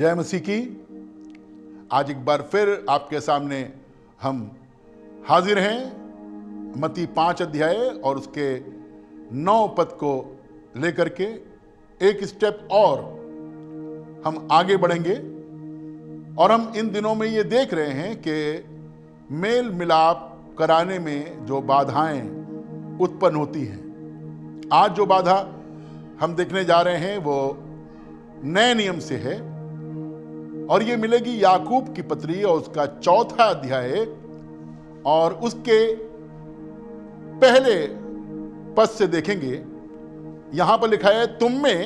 जय मसीह की। आज एक बार फिर आपके सामने हम हाजिर हैं मत्ती 5 अध्याय और उसके 9 पद को लेकर के एक स्टेप और हम आगे बढ़ेंगे। और हम इन दिनों में ये देख रहे हैं कि मेल मिलाप कराने में जो बाधाएं उत्पन्न होती हैं, आज जो बाधा हम देखने जा रहे हैं वो नए नियम से है और ये मिलेगी याकूब की पत्री और उसका 4 अध्याय और उसके पहले पद से देखेंगे। यहां पर लिखा है, तुम में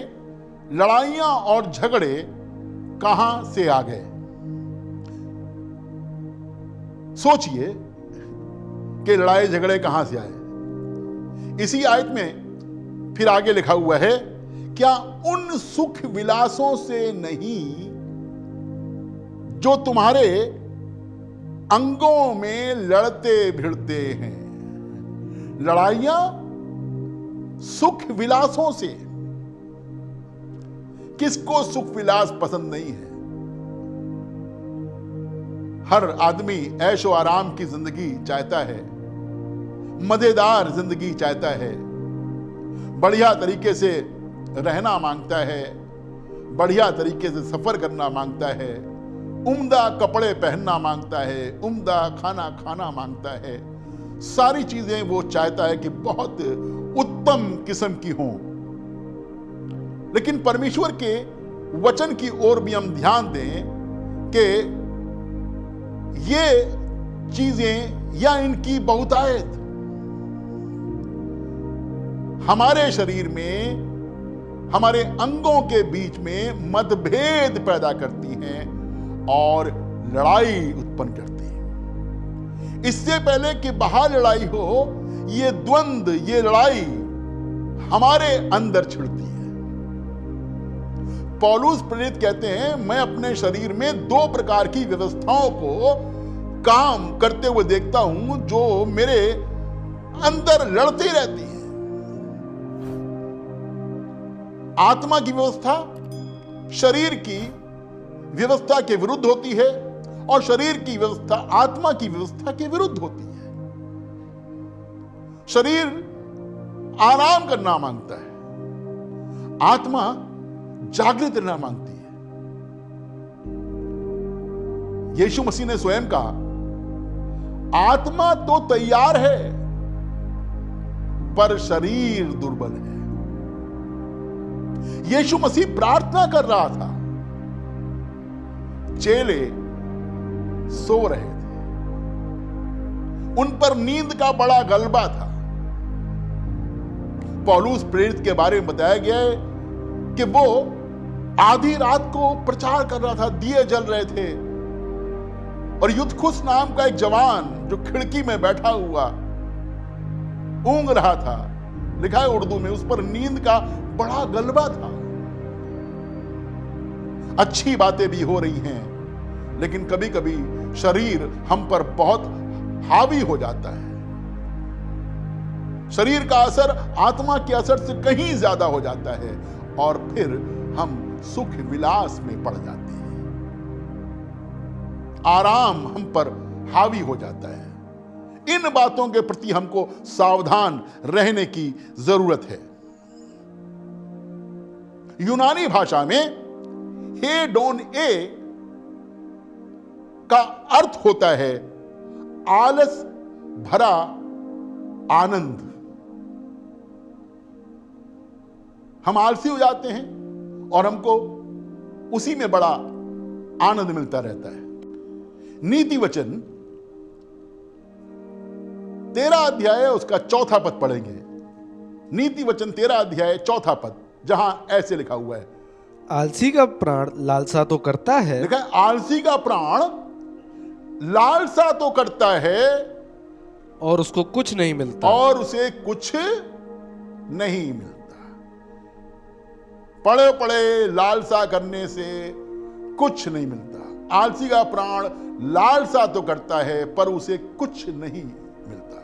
लड़ाइयां और झगड़े कहां से आ गए। सोचिए कि लड़ाई झगड़े कहां से आए। इसी आयत में फिर आगे लिखा हुआ है, क्या उन सुख विलासों से नहीं जो तुम्हारे अंगों में लड़ते भिड़ते हैं। लड़ाइयां सुख विलासों से। किसको सुख विलास पसंद नहीं है? हर आदमी ऐशो आराम की जिंदगी चाहता है, मजेदार जिंदगी चाहता है, बढ़िया तरीके से रहना मांगता है, बढ़िया तरीके से सफर करना मांगता है, उम्दा कपड़े पहनना मांगता है, उम्दा खाना खाना मांगता है। सारी चीजें वो चाहता है कि बहुत उत्तम किस्म की हों। लेकिन परमेश्वर के वचन की ओर भी हम ध्यान दें कि ये चीजें या इनकी बहुतायत हमारे शरीर में, हमारे अंगों के बीच में मतभेद पैदा करती हैं और लड़ाई उत्पन्न करती है। इससे पहले कि बाहर लड़ाई हो, ये द्वंद, ये लड़ाई हमारे अंदर छिड़ती है। पौलुस प्रेरित कहते हैं, मैं अपने शरीर में 2 प्रकार की व्यवस्थाओं को काम करते हुए देखता हूं जो मेरे अंदर लड़ती रहती है। आत्मा की व्यवस्था शरीर की व्यवस्था के विरुद्ध होती है और शरीर की व्यवस्था आत्मा की व्यवस्था के विरुद्ध होती है। शरीर आराम करना मांगता है, आत्मा जागृत रहना मांगती है। यीशु मसीह ने स्वयं कहा, आत्मा तो तैयार है पर शरीर दुर्बल है। यीशु मसीह प्रार्थना कर रहा था, चेले सो रहे थे, उन पर नींद का बड़ा गलबा था। पौलुस प्रेरित के बारे में बताया गया है कि वो आधी रात को प्रचार कर रहा था, दिए जल रहे थे और युद्धखुस नाम का एक जवान जो खिड़की में बैठा हुआ ऊंघ रहा था, लिखा है उर्दू में, उस पर नींद का बड़ा गलबा था। अच्छी बातें भी हो रही हैं, लेकिन कभी कभी शरीर हम पर बहुत हावी हो जाता है। शरीर का असर आत्मा के असर से कहीं ज्यादा हो जाता है और फिर हम सुख विलास में पड़ जाते हैं। आराम हम पर हावी हो जाता है। इन बातों के प्रति हमको सावधान रहने की जरूरत है। यूनानी भाषा में हेडोन ए का अर्थ होता है आलस भरा आनंद। हम आलसी हो जाते हैं और हमको उसी में बड़ा आनंद मिलता रहता है। नीति वचन 13 अध्याय उसका 4 पद पढ़ेंगे। नीति वचन 13 अध्याय 4 पद, जहां ऐसे लिखा हुआ है, आलसी का प्राण लालसा तो करता है। लिखा है, आलसी का प्राण लालसा तो करता है और उसको कुछ नहीं मिलता। और उसे कुछ नहीं मिलता। पड़े पड़े लालसा करने से कुछ नहीं मिलता। आलसी का प्राण लालसा तो करता है पर उसे कुछ नहीं मिलता।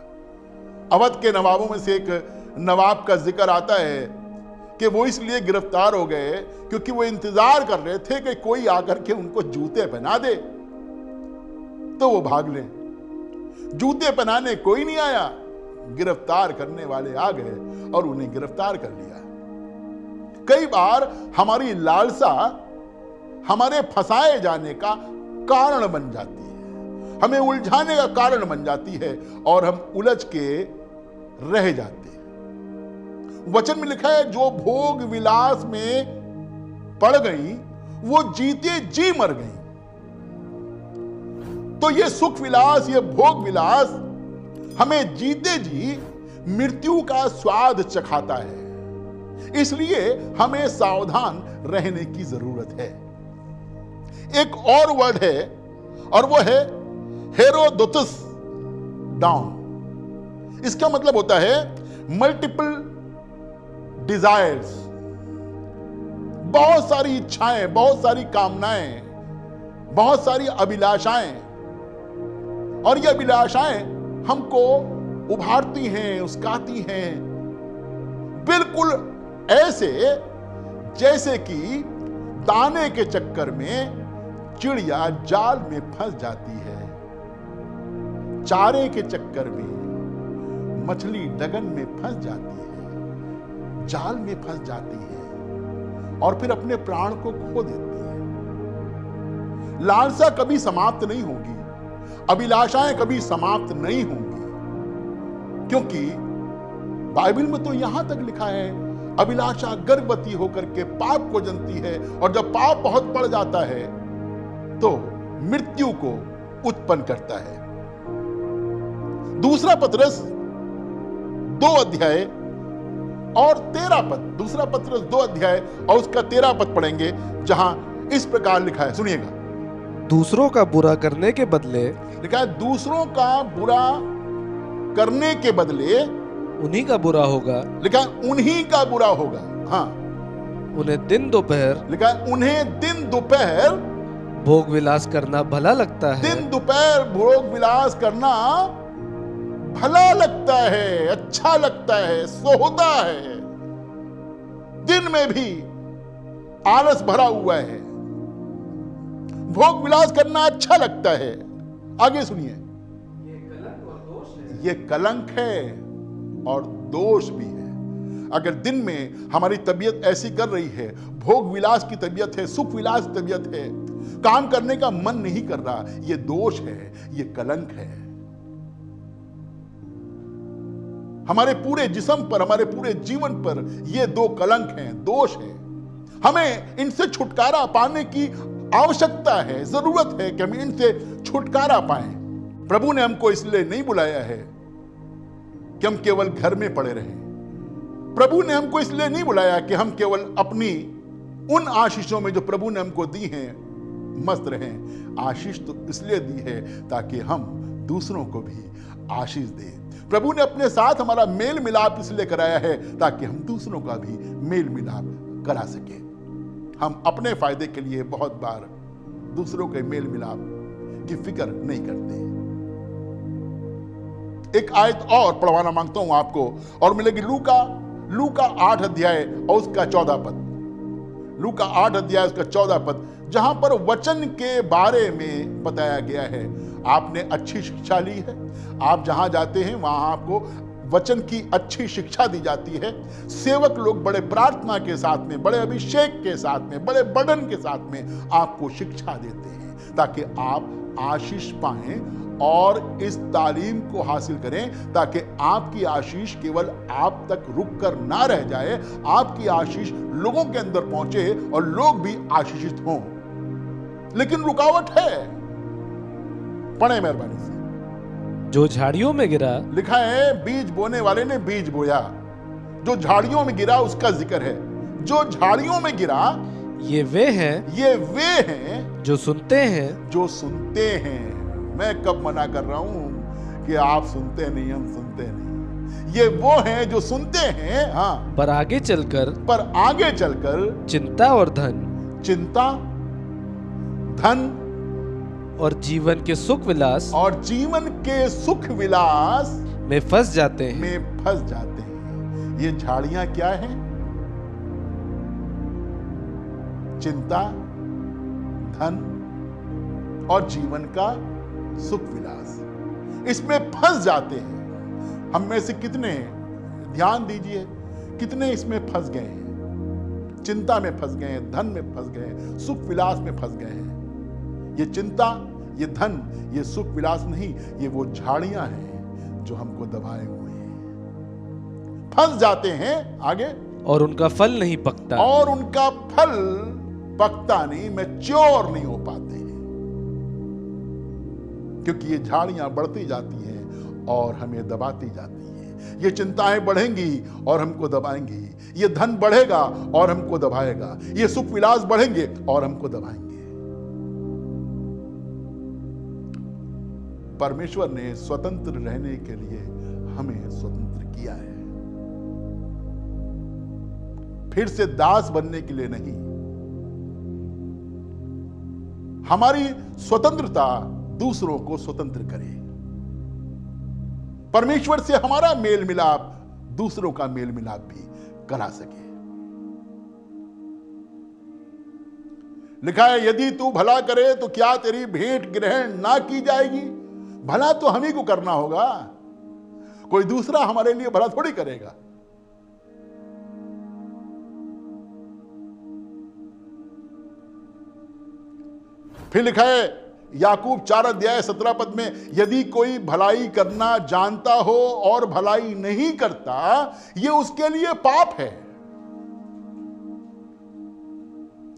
अवध के नवाबों में से एक नवाब का जिक्र आता है कि वो इसलिए गिरफ्तार हो गए क्योंकि वो इंतजार कर रहे थे कि कोई आकर के उनको जूते पहना दे तो वो भाग ले। जूते पहनाने कोई नहीं आया, गिरफ्तार करने वाले आ गए और उन्हें गिरफ्तार कर लिया। कई बार हमारी लालसा हमारे फंसाए जाने का कारण बन जाती है, हमें उलझाने का कारण बन जाती है और हम उलझ के रह जाते हैं। वचन में लिखा है, जो भोग विलास में पड़ गई वो जीते जी मर गई। तो ये सुख विलास, ये भोग विलास हमें जीते जी मृत्यु का स्वाद चखाता है। इसलिए हमें सावधान रहने की जरूरत है। एक और वर्ड है और वो है हेरोदोतुस डाउन। इसका मतलब होता है मल्टीपल डिजायर्स, बहुत सारी इच्छाएं, बहुत सारी कामनाएं, बहुत सारी अभिलाषाएं, और ये अभिलाषाएं हमको उभारती हैं, उस्काती हैं, बिल्कुल ऐसे जैसे कि दाने के चक्कर में चिड़िया जाल में फंस जाती है, चारे के चक्कर में मछली डगन में फंस जाती है, जाल में फंस जाती है और फिर अपने प्राण को खो देती है। लालसा कभी समाप्त नहीं होगी, अभिलाषाएं कभी समाप्त नहीं होंगी, क्योंकि बाइबल में तो यहां तक लिखा है, अभिलाषा गर्भवती होकर के पाप को जनती है और जब पाप बहुत बढ़ जाता है तो मृत्यु को उत्पन्न करता है। दूसरा पतरस 2 अध्याय और 13 पद, दूसरा पतरस 2 अध्याय और उसका 13 पद पढ़ेंगे, जहां इस प्रकार लिखा है, सुनिएगा। दूसरों का बुरा करने के बदले, लिखा है दूसरों का बुरा करने के बदले उन्हीं का बुरा होगा। लिखा है उन्हीं का बुरा होगा। हाँ, उन्हें दिन दोपहर, लिखा है उन्हें दिन दोपहर भोग विलास करना भला लगता है। दिन दोपहर भोग विलास करना भला लगता है, अच्छा लगता है, सोहता है। दिन में भी आलस भरा हुआ है, भोग विलास करना अच्छा लगता है। आगे सुनिए, ये कलंक है और दोष भी है। अगर दिन में हमारी तबीयत ऐसी कर रही है, भोग विलास की तबीयत है, सुख विलास की तबीयत है, काम करने का मन नहीं कर रहा, ये दोष है, ये कलंक है। हमारे पूरे जिस्म पर, हमारे पूरे जीवन पर ये 2 कलंक हैं, दोष है। हमें इनसे छुटकारा पाने की आवश्यकता है, जरूरत है कि हम इनसे छुटकारा पाएं। प्रभु ने हमको इसलिए नहीं बुलाया है कि हम केवल घर में पड़े रहें। प्रभु ने हमको इसलिए नहीं बुलाया कि हम केवल अपनी उन आशीषों में जो प्रभु ने हमको दी हैं मस्त रहें। आशीष तो इसलिए दी है ताकि हम दूसरों को भी आशीष दें। प्रभु ने अपने साथ हमारा मेल मिलाप इसलिए कराया है ताकि हम दूसरों का भी मेल मिलाप करा सके। हम अपने फायदे के लिए बहुत बार दूसरों के मेल मिलाप की फिक्र नहीं करते। एक आयत और पढ़वाना मांगता हूं आपको और मिलेगी लूका 8 अध्याय और उसका 14 पद। लूका 8 अध्याय उसका 14 पद, जहां पर वचन के बारे में बताया गया है। आपने अच्छी शिक्षा ली है, आप जहां जाते हैं वहां आपको वचन की अच्छी शिक्षा दी जाती है। सेवक लोग बड़े प्रार्थना के साथ में, बड़े अभिषेक के साथ में, बड़े बर्डन के साथ में आपको शिक्षा देते हैं ताकि आप आशीष पाएं और इस तालीम को हासिल करें, ताकि आपकी आशीष केवल आप तक रुक कर ना रह जाए, आपकी आशीष लोगों के अंदर पहुंचे और लोग भी आशीषित हों। लेकिन रुकावट है, पढ़े मेहरबानी से। जो झाड़ियों में गिरा, लिखा है बीज बोने वाले ने बीज बोया। जो झाड़ियों में गिरा उसका जिक्र है। जो झाड़ियों में गिरा ये वे हैं जो सुनते हैं। मैं कब मना कर रहा हूं कि आप सुनते नहीं, हम सुनते नहीं। ये वो हैं जो सुनते हैं, हाँ, पर आगे चलकर चिंता धन और जीवन के सुख विलास में फंस जाते हैं। ये झाड़ियां क्या हैं? चिंता, धन और जीवन का सुख विलास, इसमें फंस जाते हैं। हम में से कितने, ध्यान दीजिए, कितने इसमें फंस गए हैं, चिंता में फंस गए हैं, धन में फंस गए हैं, सुख विलास में फंस गए हैं। ये चिंता, ये धन, ये सुख विलास नहीं, ये वो झाड़ियां हैं जो हमको दबाए हुए हैं। फंस जाते हैं आगे, और उनका फल नहीं पकता, और उनका फल पकता नहीं, मैच्योर नहीं हो पाते हैं, क्योंकि ये झाड़ियां बढ़ती जाती हैं और हमें दबाती जाती हैं। ये चिंताएं बढ़ेंगी और हमको दबाएंगी, ये धन बढ़ेगा और हमको दबाएगा, ये सुख विलास बढ़ेंगे और हमको दबाएंगे। परमेश्वर ने स्वतंत्र रहने के लिए हमें स्वतंत्र किया है, फिर से दास बनने के लिए नहीं। हमारी स्वतंत्रता दूसरों को स्वतंत्र करे। परमेश्वर से हमारा मेल मिलाप दूसरों का मेल मिलाप भी करा सके। लिखा है, यदि तू भला करे तो क्या तेरी भेंट ग्रहण ना की जाएगी? भला तो हम ही को करना होगा, कोई दूसरा हमारे लिए भला थोड़ी करेगा। फिर लिखा है याकूब 4:17 में, यदि कोई भलाई करना जानता हो और भलाई नहीं करता, ये उसके लिए पाप है।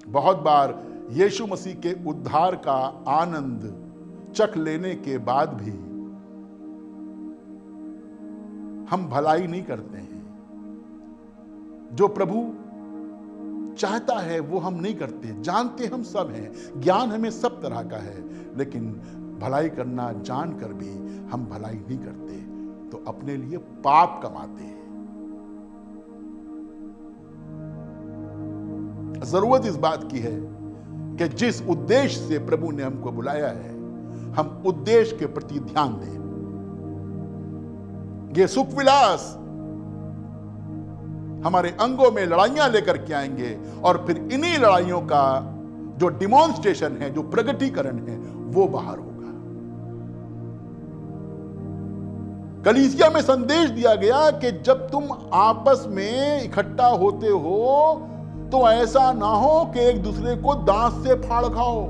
बहुत बार यीशु मसीह के उद्धार का आनंद चख लेने के बाद भी हम भलाई नहीं करते हैं। जो प्रभु चाहता है वो हम नहीं करते। जानते हम सब हैं, ज्ञान हमें सब तरह का है, लेकिन भलाई करना जानकर भी हम भलाई नहीं करते, तो अपने लिए पाप कमाते हैं। जरूरत इस बात की है कि जिस उद्देश्य से प्रभु ने हमको बुलाया है, हम उद्देश्य के प्रति ध्यान दें। ये सुख विलास हमारे अंगों में लड़ाइयां लेकर के आएंगे, और फिर इन्हीं लड़ाइयों का जो डिमॉन्स्ट्रेशन है, जो प्रगटीकरण है, वो बाहर होगा। कलीसिया में संदेश दिया गया कि जब तुम आपस में इकट्ठा होते हो तो ऐसा ना हो कि एक दूसरे को दांत से फाड़ खाओ।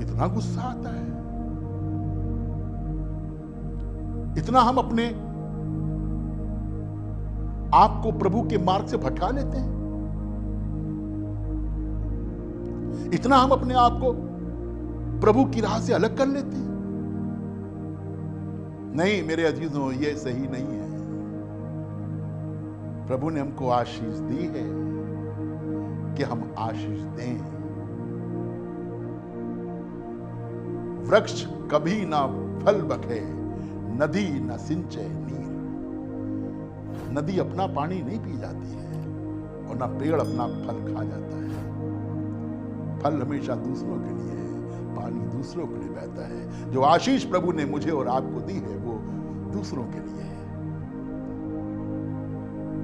इतना गुस्सा आता है, इतना हम अपने आपको प्रभु के मार्ग से भटका लेते हैं, इतना हम अपने आप को प्रभु की राह से अलग कर लेते हैं। नहीं मेरे अजीजों, ये सही नहीं है। प्रभु ने हमको आशीष दी है कि हम आशीष दें। वृक्ष कभी ना फल बखे, नदी न सिंचे नीर। नदी अपना पानी नहीं पी जाती है और ना पेड़ अपना फल खा जाता है। फल हमेशा दूसरों के लिए है, पानी दूसरों के लिए बहता है। जो आशीष प्रभु ने मुझे और आपको दी है वो दूसरों के लिए है।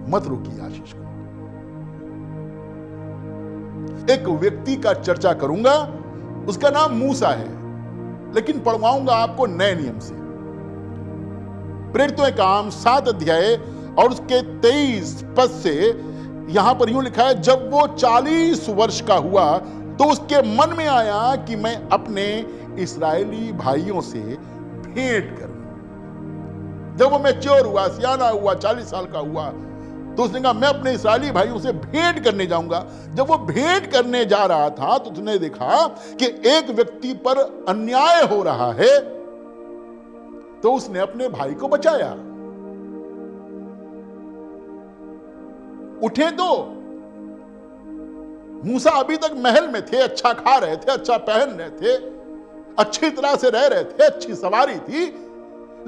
मत रोकिए आशीष को। एक व्यक्ति का चर्चा करूंगा, उसका नाम मूसा है, लेकिन पढ़वाऊंगा आपको नए नियम से। प्रेरितों के काम 7 अध्याय और उसके 23 पद से यहां पर यूं लिखा है, जब वो 40 वर्ष का हुआ तो उसके मन में आया कि मैं अपने इस्राएली भाइयों से भेंट करूं। जब वो मैच्योर हुआ, सियाना हुआ, 40 साल का हुआ, तो उसने कहा मैं अपने इस्राएली भाइयों से भेंट करने जाऊंगा। जब वो भेंट करने जा रहा था तो उसने देखा कि एक व्यक्ति पर अन्याय हो रहा है, तो उसने अपने भाई को बचाया। उठे तो मूसा अभी तक महल में थे, अच्छा खा रहे थे, अच्छा पहन रहे थे, अच्छी तरह से रह रहे थे, अच्छी सवारी थी,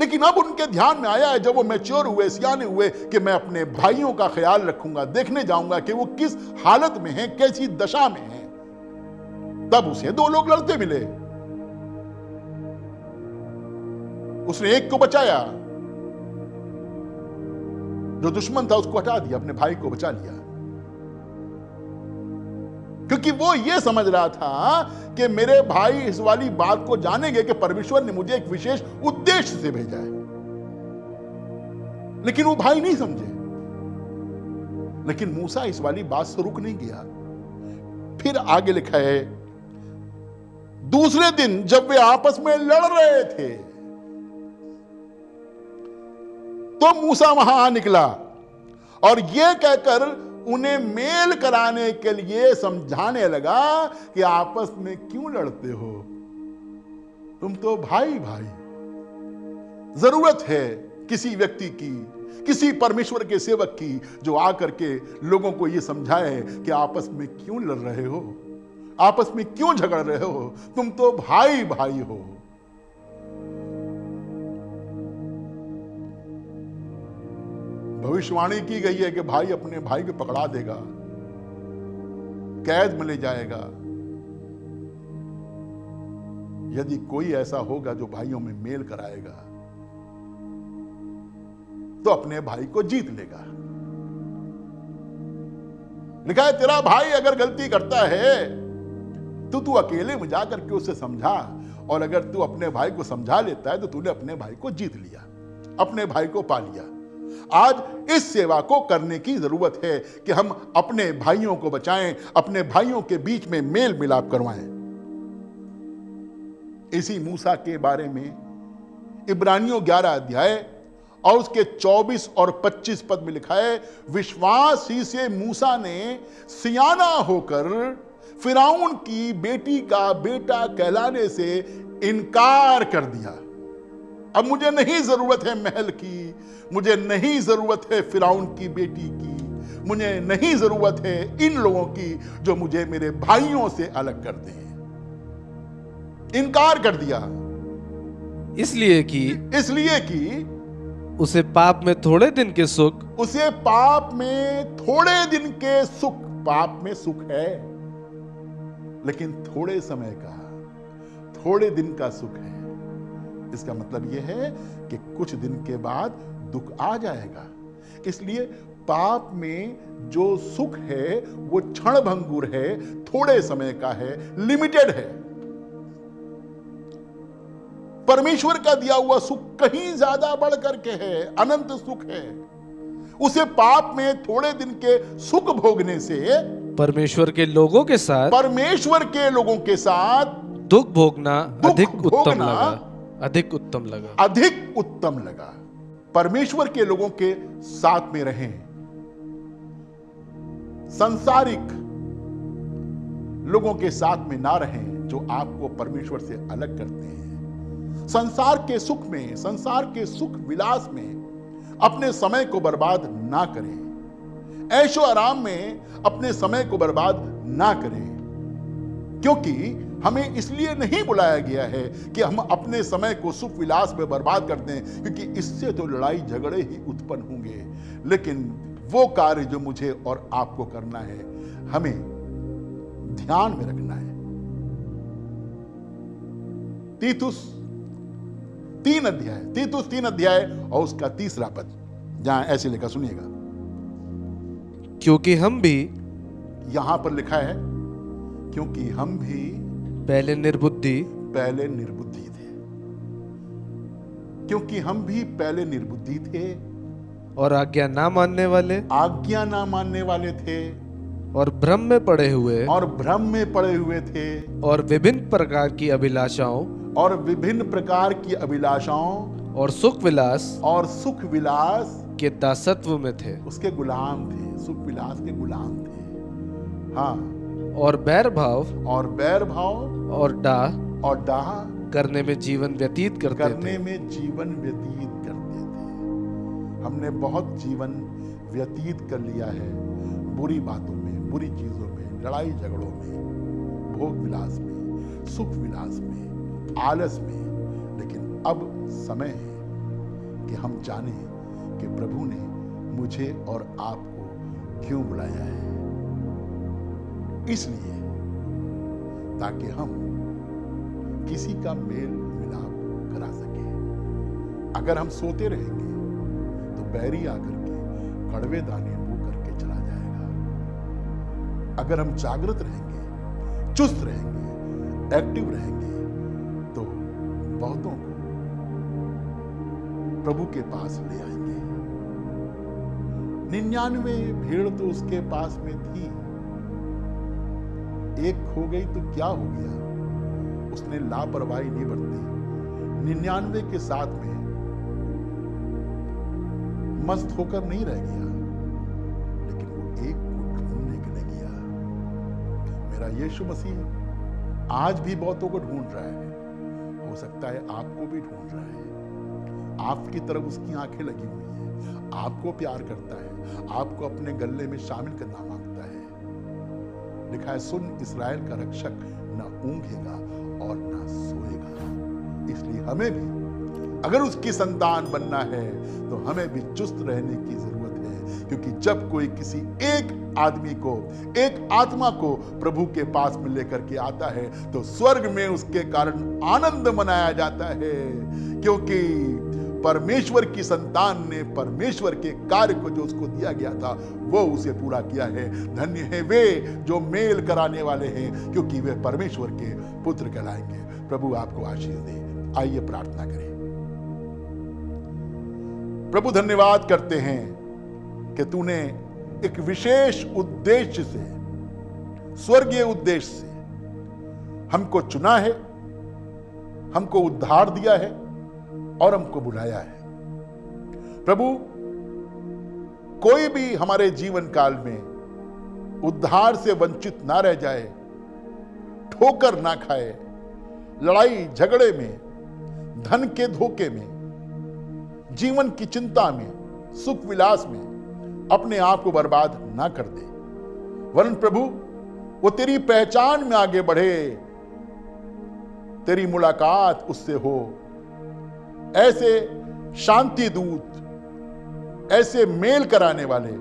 लेकिन अब उनके ध्यान में आया है जब वो मैच्योर हुए, सियाने हुए, कि मैं अपने भाइयों का ख्याल रखूंगा, देखने जाऊंगा कि वो किस हालत में हैं, कैसी दशा में हैं। तब उसे 2 लोग लड़ते मिले, उसने एक को बचाया, जो दुश्मन था उसको हटा दिया, अपने भाई को बचा लिया। क्योंकि वो ये समझ रहा था कि मेरे भाई इस वाली बात को जानेंगे कि परमेश्वर ने मुझे एक विशेष उद्देश्य से भेजा है। लेकिन वो भाई नहीं समझे। लेकिन मूसा इस वाली बात से रुक नहीं गया। फिर आगे लिखा है, दूसरे दिन जब वे आपस में लड़ रहे थे तो मूसा वहां आ निकला और यह कहकर उन्हें मेल कराने के लिए समझाने लगा कि आपस में क्यों लड़ते हो, तुम तो भाई भाई। जरूरत है किसी व्यक्ति की, किसी परमेश्वर के सेवक की, जो आकर के लोगों को यह समझाए कि आपस में क्यों लड़ रहे हो, आपस में क्यों झगड़ रहे हो, तुम तो भाई भाई हो। भविष्यवाणी की गई है कि भाई अपने भाई को पकड़ा देगा, कैद में ले जाएगा। यदि कोई ऐसा होगा जो भाइयों में मेल कराएगा तो अपने भाई को जीत लेगा। लिखा है, तेरा भाई अगर गलती करता है तो तू अकेले में जाकर के उसे समझा, और अगर तू अपने भाई को समझा लेता है तो तूने अपने भाई को जीत लिया, अपने भाई को पा लिया। आज इस सेवा को करने की जरूरत है कि हम अपने भाइयों को बचाएं, अपने भाइयों के बीच में मेल मिलाप करवाएं। इसी मूसा के बारे में इब्रानियों 11 अध्याय और उसके 24 और 25 पद में लिखा है, विश्वास ही से मूसा ने सियाना होकर फिरौन की बेटी का बेटा कहलाने से इनकार कर दिया। अब मुझे नहीं जरूरत है महल की, मुझे नहीं जरूरत है फिरौन की बेटी की, मुझे नहीं जरूरत है इन लोगों की जो मुझे मेरे भाइयों से अलग करते हैं। इनकार कर दिया इसलिए कि उसे पाप में थोड़े दिन के सुख, उसे पाप में थोड़े दिन के सुख, पाप में सुख है लेकिन थोड़े समय का, थोड़े दिन का सुख है। इसका मतलब यह है कि कुछ दिन के बाद दुख आ जाएगा। इसलिए पाप में जो सुख है वो क्षणभंगुर है, थोड़े समय का है, लिमिटेड है। परमेश्वर का दिया हुआ सुख कहीं ज्यादा बढ़ करके है, अनंत सुख है। उसे पाप में थोड़े दिन के सुख भोगने से परमेश्वर के लोगों के साथ दुख भोगना अधिक उत्तम लगा। परमेश्वर के लोगों के साथ में रहें, संसारिक लोगों के साथ में ना रहें जो आपको परमेश्वर से अलग करते हैं। संसार के सुख में, संसार के सुख विलास में अपने समय को बर्बाद ना करें, ऐशो आराम में अपने समय को बर्बाद ना करें, क्योंकि हमें इसलिए नहीं बुलाया गया है कि हम अपने समय को सुख विलास में बर्बाद कर दें, क्योंकि इससे तो लड़ाई झगड़े ही उत्पन्न होंगे। लेकिन वो कार्य जो मुझे और आपको करना है, हमें ध्यान में रखना है। तीतुस 3 अध्याय और उसका 3 पद, जहां ऐसे लिखा, सुनिएगा। क्योंकि हम भी, यहां पर लिखा है, क्योंकि हम भी पहले निर्बुद्धि थे, क्योंकि हम भी पहले निर्बुद्धि थे और आज्ञा ना मानने वाले थे और भ्रम में पड़े हुए थे और विभिन्न प्रकार की अभिलाषाओं और सुख विलास के दासत्व में थे, उसके गुलाम थे, सुख विलास के गुलाम थे। हाँ, और बैर भाव और डाह करने में जीवन व्यतीत करते थे। हमने बहुत जीवन व्यतीत कर लिया है बुरी बातों में, बुरी चीजों में, लड़ाई झगड़ों में, भोग विलास में, सुख विलास में, आलस में। लेकिन अब समय है कि हम जाने कि प्रभु ने मुझे और आपको क्यों बुलाया है। इसलिए ताकि हम किसी का मेल मिलाप करा सके। अगर हम सोते रहेंगे तो बैरी आकर के कड़वे दाने बो करके चला जाएगा। अगर हम जागृत रहेंगे चुस्त रहेंगे, एक्टिव रहेंगे, तो बहुतों को प्रभु के पास ले आएंगे। 99 भेड़ तो उसके पास में थी, एक खो गई तो क्या हो गया, उसने लापरवाही नहीं बरती, 99 के साथ में मस्त होकर नहीं रह गया, लेकिन वो एक को ढूंढने के लिए गया। मेरा यीशु मसीह आज भी बहुतों को ढूंढ रहा है, हो सकता है आपको भी ढूंढ रहा है। आपकी तरफ उसकी आंखें लगी हुई हैं, आपको प्यार करता है, आपको अपने गले में शामिल करना मांगता है। लिखा है, सुन इस्राएल का रक्षक न ऊंघेगा और न सोएगा। इसलिए हमें भी अगर उसकी संतान बनना है तो हमें भी चुस्त रहने की जरूरत है, क्योंकि जब कोई किसी एक आदमी को, एक आत्मा को प्रभु के पास में लेकर के आता है तो स्वर्ग में उसके कारण आनंद मनाया जाता है, क्योंकि परमेश्वर की संतान ने परमेश्वर के कार्य को जो उसको दिया गया था वो उसे पूरा किया है। धन्य है वे जो मेल कराने वाले हैं, क्योंकि वे परमेश्वर के पुत्र कहलाएंगे। प्रभु आपको आशीष दे। आइए प्रार्थना करें। प्रभु धन्यवाद करते हैं कि तूने एक विशेष उद्देश्य से, स्वर्गीय उद्देश्य से हमको चुना है, हमको उद्धार दिया है और हमको बुलाया है। प्रभु, कोई भी हमारे जीवन काल में उद्धार से वंचित ना रह जाए, ठोकर ना खाए, लड़ाई झगड़े में, धन के धोखे में, जीवन की चिंता में, सुख विलास में अपने आप को बर्बाद ना कर दे, वरन प्रभु वो तेरी पहचान में आगे बढ़े, तेरी मुलाकात उससे हो। ऐसे शांति दूत, ऐसे मेल कराने वाले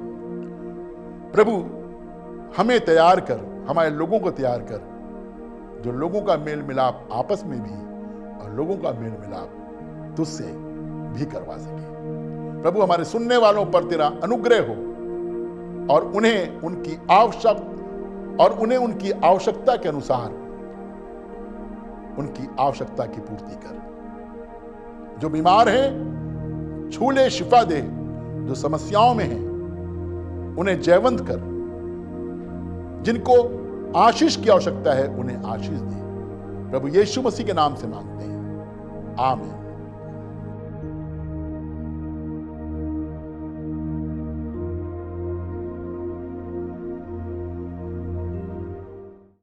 प्रभु हमें तैयार कर, हमारे लोगों को तैयार कर, जो लोगों का मेल मिलाप आपस में भी और लोगों का मेल मिलाप तुझसे भी करवा सके। प्रभु, हमारे सुनने वालों पर तेरा अनुग्रह हो और उन्हें उनकी आवश्यकता के अनुसार उनकी आवश्यकता की पूर्ति कर। जो बीमार हैं छू ले, शिफा दे, जो समस्याओं में हैं उन्हें जयवंत कर, जिनको आशीष की आवश्यकता है उन्हें आशीष दे। प्रभु यीशु मसीह के नाम से मांगते हैं, आमीन।